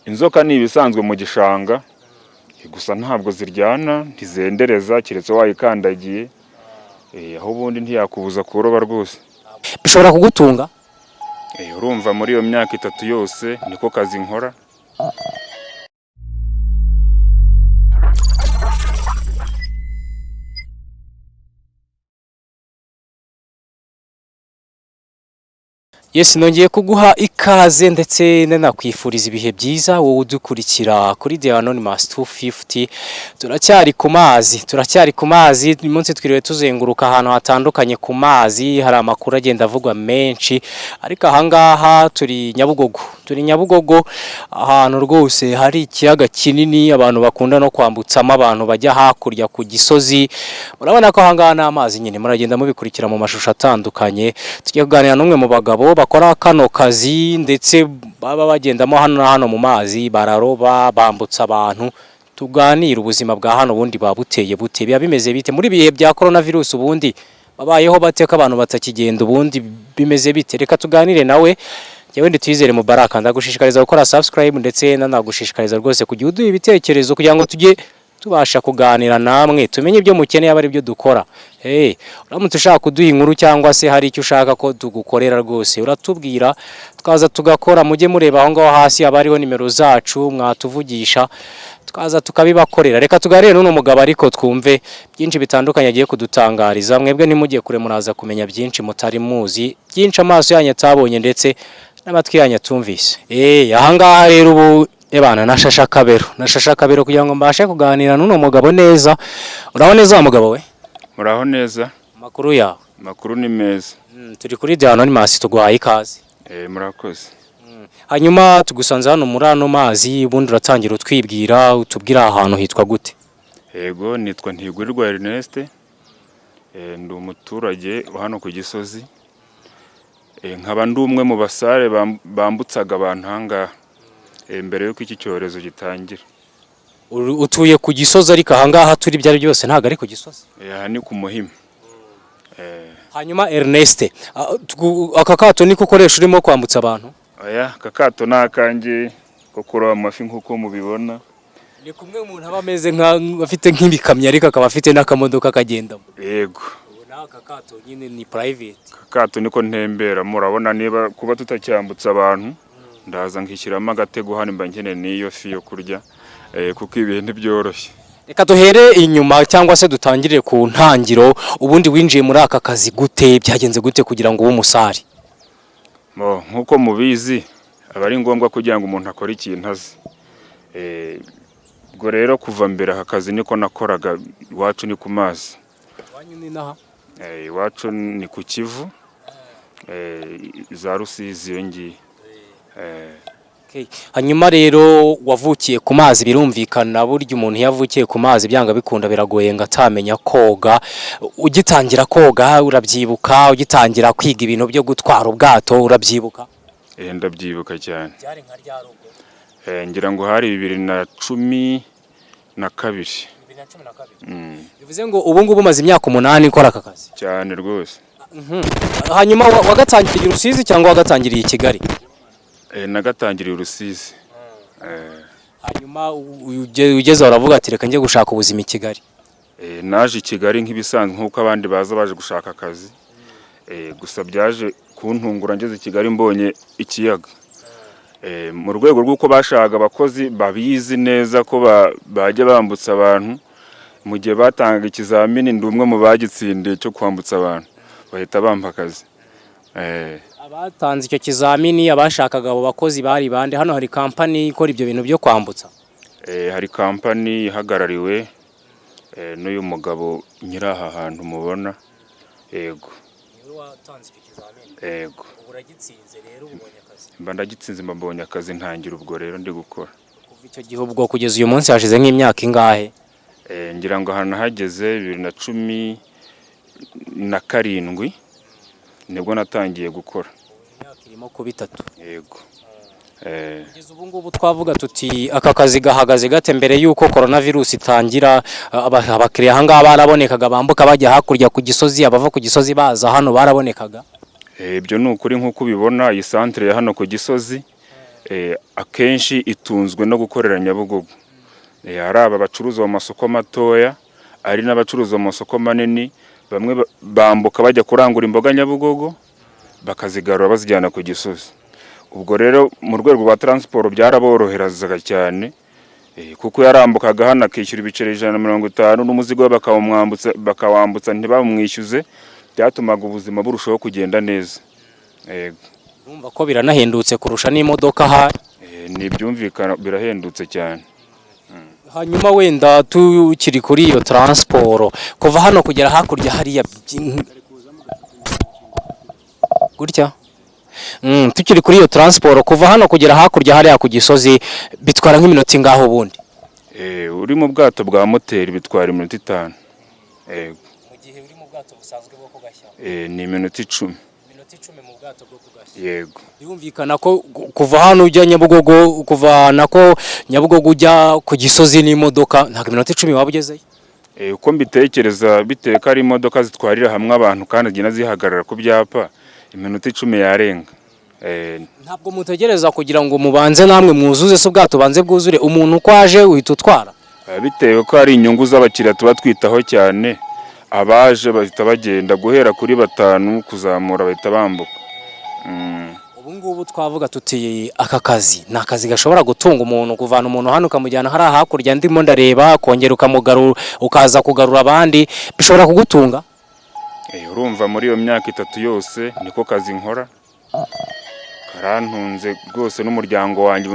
Inzoka ni ibisanzwe mu gishanga, gusa ntabwo ziryana, ntizendereza keretse wayikandagiye, aho ubundi ntiyakubuza kuroba rwose. Bishobora kugutunga? Urumva muri iyo myaka 3 yose niko kazi nkora. Yes, nongeye kuguha ikaze ndetse nanakwifuriza ibihe byiza wowe udukurikira kuri The Anonymous 250. Turacyari ku mazi uyu munsi twiriwe tuzenguruka ahantu hatandukanye ku mazi, hari amakuru agenda avugwa menshi, ariko ahangaha turi Nyabugogo ahantu rwose hari ikiyaga kinini abantu bakunda no kwambutsamo abantu bajya hakurya ku Gisozi. Murabona ko ahangaha n'amazi nyine muragenda mubikurikira mu mashusho atandukanye. Tugiye kuganira n'umwe mu bagabo bakora kano kazi ndetse baba bagendamo hano mu mazi, bararoba bambutsa abantu. Tuganira ubuzima bwa hano ubundi babuteye bute, biba bimeze bite muri bihe bya coronavirus, ubundi babayeho bateka abantu batakigenda, ubundi bimeze bite. Reka tuganire nawe. Yewe ndi Twizere Mubaraka, ndagushishikariza gukora subscribe ndetse nanagushishikariza rwose kujya uduha ibitekerezo kugira ngo tujye tubasha kuganira namwe tumenye ibyo mukeneye aba ari byo dukora. Uramutse ushaka kuduha inkuru cyangwa se hari icyo ushaka ko tugukorera rwose uratubwira tukaza tugakora. Mujye mureba aho ngaho hasi abariho nimero zacu, mwatuvugisha tukaza tukabibakorera. Reka tuganire n'uno mugabo ariko twumve byinshi bitandukanye agiye kudutangariza. Mwebwe ntimujye kure, muraza kumenya byinshi mutari muzi, byinshi amaso yanyu atabonye ndetse n'amatwi yanyu atumvise. Ahangaha rero ubu ebana nashasha kabero kugira ngo mbashe kuganira n'uno mugabo neza. Uraho neza wa mugabo we? Muraho neza. Makuru yawe? Makuru ni meza. Turi kuri The Anonymous, tuguhaye ikaze. Murakoze. Hanyuma tugusanze hano muri ano mazi, ubundi uratangira utwibwira, utubwira ahantu hitwa gute? Yego, nitwa Ntigurirwa Ernest. Ndi umuturage hano ku Gisozi. Nkaba ndi umwe mu basare bambutsaga abantu hanga mbere yuko iki cyorezo gitangira. Utuye ku Gisozi ariko ahangaha turi byari byose ntago ari ku Gisozi? Ni ku Muhima. Hanyuma Ernest, aka kato niko ukoresha urimo kwambutsa abantu? Aka kato nakanjye ko kuroba amafi nkuko mubibona. Ni kumwe umuntu aba ameze afite nk'ibikamyo ariko akaba afite n'akamodoka kagendamo. Yego. Aka kato nyine ni private. Kato niko ntembera, murabona niba kuba tutacyambutsa abantu ndaza nkishyiramo agatego hano mba nkeneye n'iyo fi yo kurya, kuko ibihe ntibyoroshye. Reka duhere inyuma cyangwa se dutangire ku ntangiro. Ubundi winjiye muri aka kazi gute, byagenze gute kugira ngo ube umusari? Nkuko mubizi aba ari ngombwa kugira ngo umuntu akore ikintu azi. Ubwo rero kuva mbere aka kazi niko nakoraga. Iwacu ni ku mazi. Wanyu ni naha? Iwacu ni ku Kivu, za Rusizi yongiye. Hanyuma rero wavukiye ku mazi, birumvikana burya umuntu yavukiye ku mazi byanga bikunda biragoye ngo atamenya koga. Ugitangira koga urabyibuka? Ugitangira kwiga ibintu byo gutwara ubwato urabyibuka? Ndabyibuka cyane. Byari nka ryarugo? Ngira ngo hari 2012. 2012. Bivuze ngo ubu ngubu umaze imyaka 8 ukora aka kazi? Cyane rwose. Hanyuma wagatangiriye Rusizi cyangwa wagatangiriye i Kigali? Nagatangiriye Rusizi. Hanyuma ugeze uravuga ati reka njye gushaka ubuzima i Kigali? Naje i Kigali nk'ibisanzwe nkuko abandi baje gushaka akazi. Gusa byaje kuntungura ngeze i Kigali mbonye ikiyaga. Mu rwego rw'uko bashaka abakozi babizi neza ko bajya bambutsa abantu, mu gihe batanga ikizamini ndi umwe mu bagitsindiye cyo kwambutsa abantu, bahita bampa akazi. Abatanze icyo kizamini abashakaga abo bakozi bari bande? Hano hari company ikora ibyo bintu byo kwambutsa? Hari company ihagarariwe n'uyu mugabo nyiri aha hantu mubona. Yego. Niwe watanze icyo kizamini? Yego. Uragitsinze rero ubonye akazi? Mba ndagitsinze mbonye akazi ntangira ubwo rero ndi gukora. Kuva icyo gihe ubwo kugeza uyu munsi hashize nk'imyaka ingahe? Ngira ngo hano hageze 2017 nibwo natangiye gukora. Imyaka irimo kuba 3. Yego. Kugeza ubu ngubu twavuga tuti aka kazi gahagaze gate mbere yuko coronavirus itangira? Abakiriya ahangaha barabonekaga bambuka bajya hakurya ku Gisozi, abava ku Gisozi baza hano barabonekaga? Ibyo ni ukuri nkuko ubibona iyi centre ya hano ku Gisozi akenshi itunzwe no gukorera Nyabugogo. Hari aba bacuruza mu masoko matoya, ari n'abacuruza mu masoko manini, bamwe bambuka bajya kurangura imboga Nyabugogo bakazigarura bazijyana ku Gisozi. Ubwo rero mu rwego rwa transport byaraboroherazaga cyane, kuko yarambukaga hano akishyura ibiceri 150 n'umuzigo we bakawambutsa ntibamwishyuze, byatumaga ubuzima burushaho kugenda neza. Urumva ko biranahendutse kurusha n'imodoka ha? Ni byumvikana birahendutse cyane. Hanyuma wenda tukiri kuri iyo transport, kuva hano kugera hakurya hariya gutya, tukiri kuri iyo transport, kuva hano kugera hakurya hariya ku Gisozi bitwara nk'iminota ingaho ubundi? Uri mu bwato bwa moteri bitwara iminota 5. Mu gihe uri mu bwato busanzwe bwo kugashya ni iminota 10. Iminota 10 mu bwato bwo kugashya. Yego. Yumvikana ko kuva hano ujya Nyabugogo, kuva nako Nyabugogo ujya ku Gisozi n'imodoka ntabwo iminota 10 waba ugezeyo? Uko mbitekereza bitewe ko ari imodoka zitwarira hamwe abantu kandi zigenda zihagarara ku byapa, iminota 10 yarenga. Ntabwo mutegereza kugira ngo mubanze namwe mwuzuze se ubwato banze bwuzure, umuntu uko aje uhita utwara? Bitewe ko ari inyungu z'abakiriya tuba twitaho cyane, abaje bahita bagenda guhera kuri 5 kuzamura bahita bambuka. Ubu ngubu twavuga tuti aka kazi ni akazi gashobora gutunga umuntu, kuvana umuntu hano ukamujyana hari hakurya ndimo ndareba, kongera ukamugarura ukaza kugarura abandi, bishobora kugutunga? Urumva muri iyo myaka 3 yose niko kazi nkora, karantunze rwose n'umuryango wanjye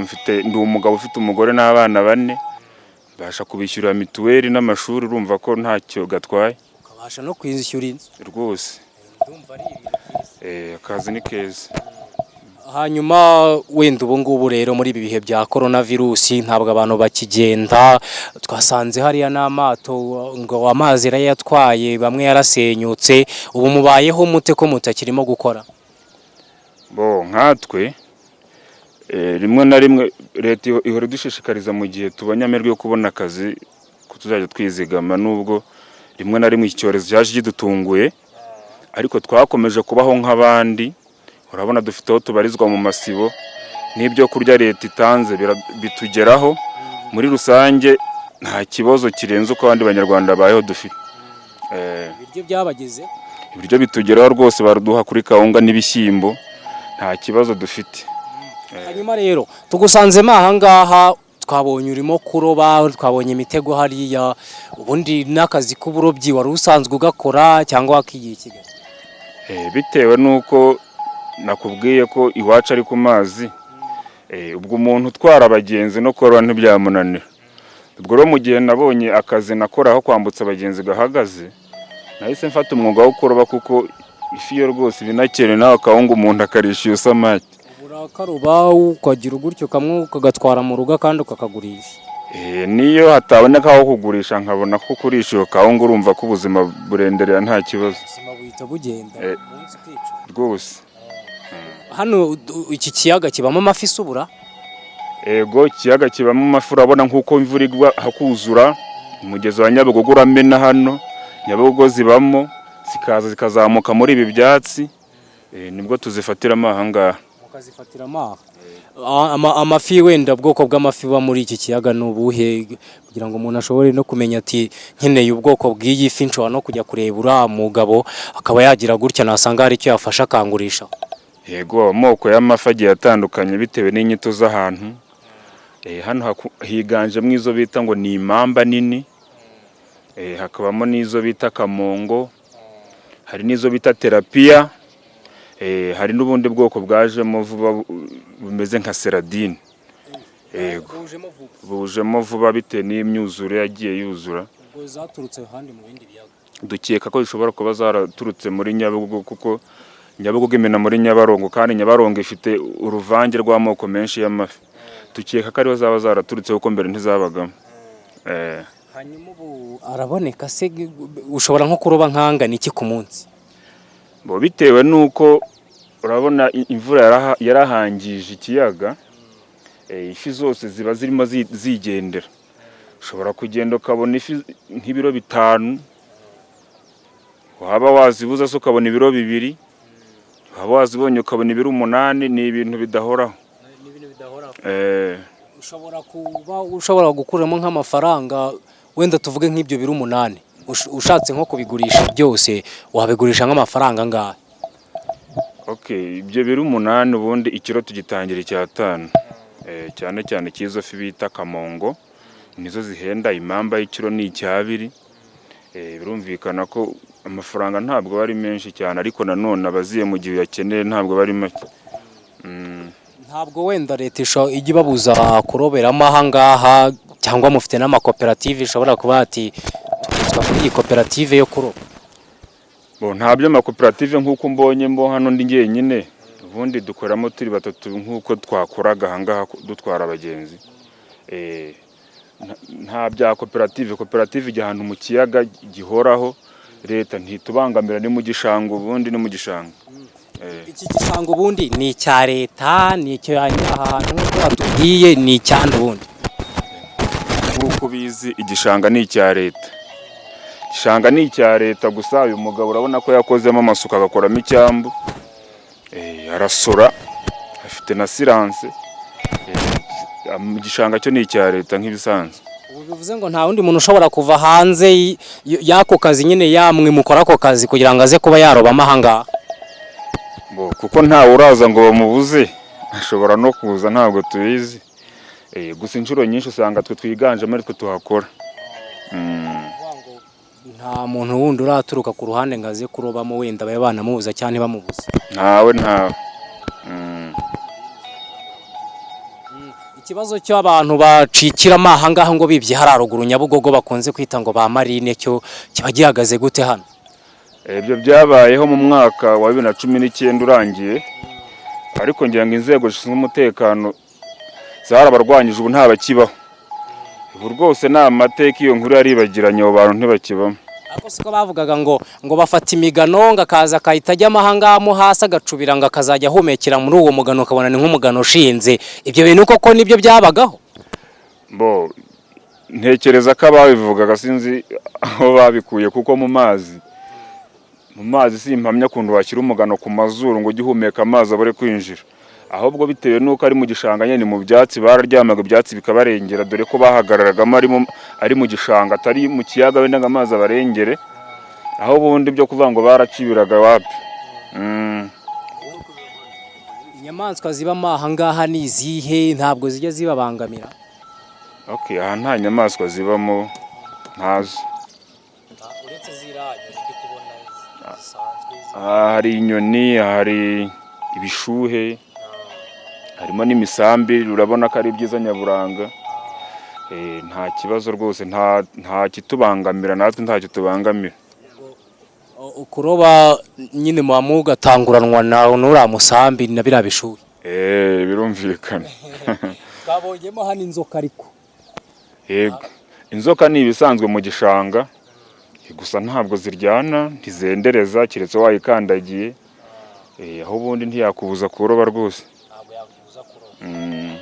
ndi umugabo ufite umugore n'abana 4, basha kubishyura mituweli n'amashuri, urumva ko ntacyo gatwaye. Ukabasha no kwishyura inzu rwose. Ndumva ari ibintu byiza. Akazi ni keza. Hanyuma wenda ubu ngubu rero muri ibi bihe bya coronavirus ntabwo abantu bakigenda, twasanze hariya n'amato ngo amazi yatwaye bamwe yarasenyutse, ubu mubayeho mute ko mutakirimo gukora? Nkatwe rimwe na rimwe leta ihora dushishikariza mu gihe tubonye amerwe yo kubona akazi ko tuzajya twizigama, nubwo rimwe na rimwe icyorezo cyaje kidutunguye, ariko twakomeje kubaho nk'abandi. Urabona dufite aho tubarizwa mu masibo, n'ibyo kurya leta itanze bitugeraho. Muri rusange nta kibazo kirenze uko abandi banyarwanda bayeho dufite. Ibiryo byabageze? Ibiryo bitugeraho rwose, baruduha kuri kawunga n'ibishyimbo, nta kibazo dufite. Hanyuma rero tugusanzemo aha ngaha, twabonye urimo kuroba, twabonye imitego hariya, ubundi n'akazi k'uburobyi wari usanzwe ugakora cyangwa wakigiye Kigali? Bitewe nuko nakubwiye ko iwacu ari ku mazi, ubwo umuntu utwara abagenzi no kuroba ntibyamunanira. Ubwo rero mu gihe nabonye akazi nakora aho kwambutsa abagenzi gahagaze, nahise mfata umwuga wo kuroba, kuko ifi yo rwose binakere nawe akawunga umuntu akarisha iyo samaki. Urakaroba ukagira gutyo kamwe ukagatwara mu rugo kandi ukakagurisha? Niyo hataboneka aho kugurisha nkabona ko kurisha iyo kawunga, urumva ko ubuzima burenderera nta kibazo. Ubuzima buhita bugenda umunsi ukica rwose. Hano iki kiyaga kibamo amafi subura? Ego, ikiyaga kibamo amafi, urabona nk'uko imvura igwa hakuzura, umugezi wa Nyabugogo uramena hano, Nyabugogo zibamo zikaza zikazamuka muri ibi byatsi, nibwo tuzifatiramo aha ngaha. Mukazifatiramo aha? Amafi wenda ubwoko bw'amafi buba muri iki kiyaga ni ubuhe, kugira ngo umuntu ashobore no kumenya ati nkeneye ubwoko bw'iyi fi, nshobora no kujya kureba uriya mugabo akaba yagira gutya nasanga hari icyo yafasha akangurisha? Yego, amoko y'amafi agiye atandukanye bitewe n'inyito z'ahantu. Hano higanjemo izo bita ngo ni impamba nini, hakabamo n'izo bita kamongo, hari n'izo bita terapiya, hari n'ubundi bwoko bwajemo vuba bumeze nka seradine. Bujemo vuba bitewe n'imyuzure yagiye yuzura. Ubwo zaturutse handi mu bindi biyaga? Dukeka ko zishobora kuba zaraturutse muri Nyabugogo, kuko Nyabugogo imena muri Nyabarongo, kandi Nyabarongo ifite uruvange rw'amoko menshi y'amafi. Dukeka ko ariho zaba zaraturutse kuko mbere ntizabagamo. Hanyuma ubu araboneka se, ushobora nko kuroba nkangana iki ku munsi? Bitewe nuko urabona imvura yarahangije ikiyaga, ifi zose ziba zirimo zigendera. Ushobora kugenda ukabona ifi nk'ibiro 5, waba wazibuza se ukabona ibiro 2, waba wazibonye ukabona ibiro 8. Ni ibintu bidahoraho. ushobora gukuramo nk'amafaranga wenda tuvuge nk'ibyo biro 8 ushatse nko kubigurisha byose wabigurisha nk'amafaranga angahe? Okay, ibyo biro 8 ubundi ikiro tugitangira icya 5 cyane cyane kizo fi bita kamongo nizo zihenda. Imamba y'ikiro ni icya 2 birumvikana ko amafaranga ntabwo bari menshi cyane, ariko nanone abaziye mu gihe yakeneye ntabwo bari make. Ntabwo wenda leta ijya ibabuza kuroberamo aha ngaha, cyangwa mufite n'amakoperative ishobora kuba ati tubitswa muri iyi koperative yo kuroba? Ntabyo amakoperative nk'uko mbonye hano ndi njyenyine, ubundi dukoramo turi batatu nk'uko twakoraga aha ngaha dutwara abagenzi. Nta bya koperative ijya ahantu mu kiyaga gihoraho, leta ntitubangamira ni mu gishanga, ubundi ni mu gishanga. Iki gishanga ubundi ni icya leta, ni icyo ahantu nk'uko batubwiye, ni icyandi ubundi? Nk'uko bizi igishanga ni icya leta. Igishanga ni icya leta, gusa uyu mugabo urabona ko yakozemo amasuka agakoramo icyambu, arasora, afite na silence. Igishanga cyo ni icya leta nk'ibisanzwe. Ubu bivuze ngo nta wundi muntu ushobora kuva hanze y'ako kazi nyine yamwe mukora ako kazi kugira ngo aze kuba yarobamo aha ngaha? Kuko ntawe uraza ngo bamubuze, ashobora no kuza, ntabwo tubizi. Gusa inshuro nyinshi usanga twe twiganjemo ariko tuhakora. Nta muntu wundi uraturuka ku ruhande ngo aze kurobamo wenda babe banamubuza cyane bamubuze? Ntawe. Ikibazo cy'abantu bacikiramo aha ngaha ngo bibye hararuguru Nyabugogo bakunze kwita ngo ba marine, cyo kiba gihagaze gute hano? Ibyo byabayeho mu mwaka wa 2019 urangiye, ariko ngira ngo inzego zishinzwe umutekano zarabarwanyije, ubu nta bakibaho. Ubu rwose nta mateka, iyo nkuru yaribagiranye, abo bantu ntibakibamo. Ako siko bavugaga ngo bafata imigano ngakaza kahita ajya amahangamo hasi agacubira ngo akazajya ahumekera muri uwo mugano, ukabona ni nk'umugano ushinze. Ibyo bintu koko nibyo byabagaho? Ntekereza ko ababivugaga sinzi aho babikuye, kuko mu mazi simpamya kuntu washyira umugano ku mazuru ngo ujye uhumeka amazi abure kwinjira. Ahubwo bitewe nuko ari mu gishanga nyene, mu byatsi bararyamaga, ibyatsi bikabarengera, dore ko bahagararagamo ari mu gishanga atari mu kiyaga wenda ngo amazi abarengere. Aho bundi byo kuvuga ngo baracibiraga wapi. Inyamaswa ziba aha ngaha ni izihe? Ntabwo zijya zibabangamira? Okay, aha nta nyamaswa zibamo, ntazo. Uretse ziranye ndi kubona zisanzwe. Hari inyoni, hari ibishuhe, harimo n'imisambi, urabona ko ari byiza nyaburanga. Nta kibazo rwose, nta kitubangamira, natwe nta kitubangamira. Kuroba nyine mugatanguranwa nawe n'uriya musambi na biriya bishuhe? Birumvikana. Twabonyemo hano inzoka ariko. Yego, inzoka ni ibisanzwe mu gishanga, gusa ntabwo ziryana, ntizendereza, kiretse wayikandagiye. Aho ubundi ntiyakubuza kuroba rwose. Ntabwo yakubuza kuroba.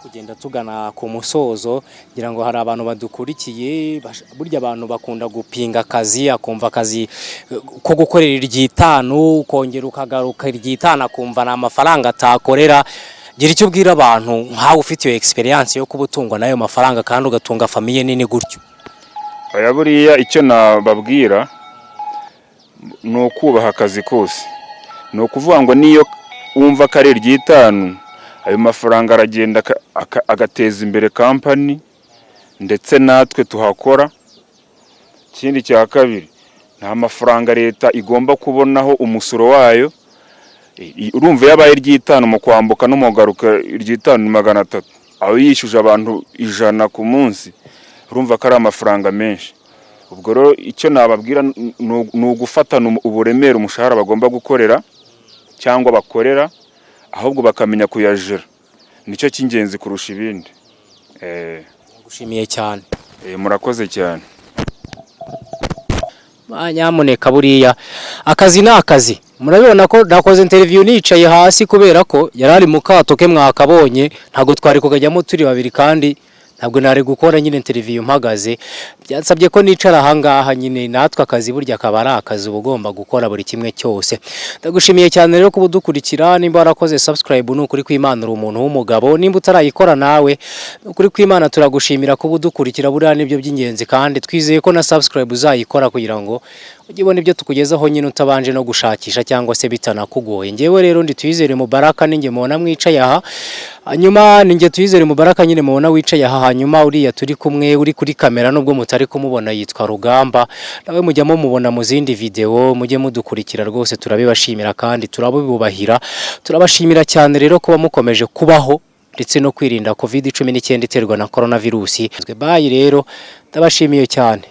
Kugenda tugana ku musozo, ngira ngo hari abantu badukurikiye, burya abantu bakunda gupinga akazi, akumva akazi ko gukorera iryitanu, ukongera ukagaruka iryitanu akumva na amafaranga atakorera. Gira icyo ubwira abantu nkawe ufite iyo experience yo kubutungwa nayo mafaranga kandi ugatunga famiye nini gutyo? Buriya icyo nababwira ni ukubaha akazi kose. Ni ukuvuga ngo niyo wumva kare iryitanu, ayo mafaranga aragenda agateza imbere company ndetse natwe tuhakora. Ikindi cya kabiri, nta mafaranga leta igomba kubonaho umusoro wayo. Urumva yabaye iryitanu mu kwambuka no mu garuka iryitanu 300, aho yishyuje abantu 100 ku munsi, urumva ko ari amafaranga menshi. Ubwo rero icyo nababwira ni ugufatana uburemere umushahara bagomba gukorera cyangwa bakorera, ahubwo bakamenya kuyajira. Nicyo cy'ingenzi kurusha ibindi. Gushimiye cyane. Murakoze cyane. Nyamuneka buriya akazi ni akazi. Murabibona ko nakoze interview nicaye hasi kubera ko yarari mu kato ke mwakabonye, ntago twari kugajyamo turi babiri kandi ntabwo nari gukora nyine interview mpagaze, byansabye ko nicara ahangaha nyine. Natwe akazi burya akaba ari akazi uba ugomba gukora buri kimwe cyose. Ndagushimiye cyane rero kuba udukurikira. Nimba warakoze subscribe ni ukuri kw'Imana uri umuntu w'umugabo, nimba utarayikora nawe ni ukuri kw'Imana turagushimira kuba udukurikira, buriya nibyo by'ingenzi, kandi twizeye ko na subscribe uzayikora kugira ngo ujye ubona ibyo tukugezaho nyine utabanje no gushakisha cyangwa se bitanakugoye. Njyewe rero ndi Tuyizere Mubaraka, ninjye mubona mwicaye aha, hanyuma ninjye Tuyizere Mubaraka nyine mubona wicaye aha, hanyuma uriya turi kumwe uri kuri kamera nubwo mutari kumubona yitwa Rugamba, nawe mujya mumubona mu zindi video, mujye mudukurikira rwose, turabibashimira kandi turabibubahira. Turabashimira cyane rero kuba mukomeje kubaho ndetse no kwirinda COVID-19 iterwa na coronavirus. Bye rero, ndabashimiye cyane.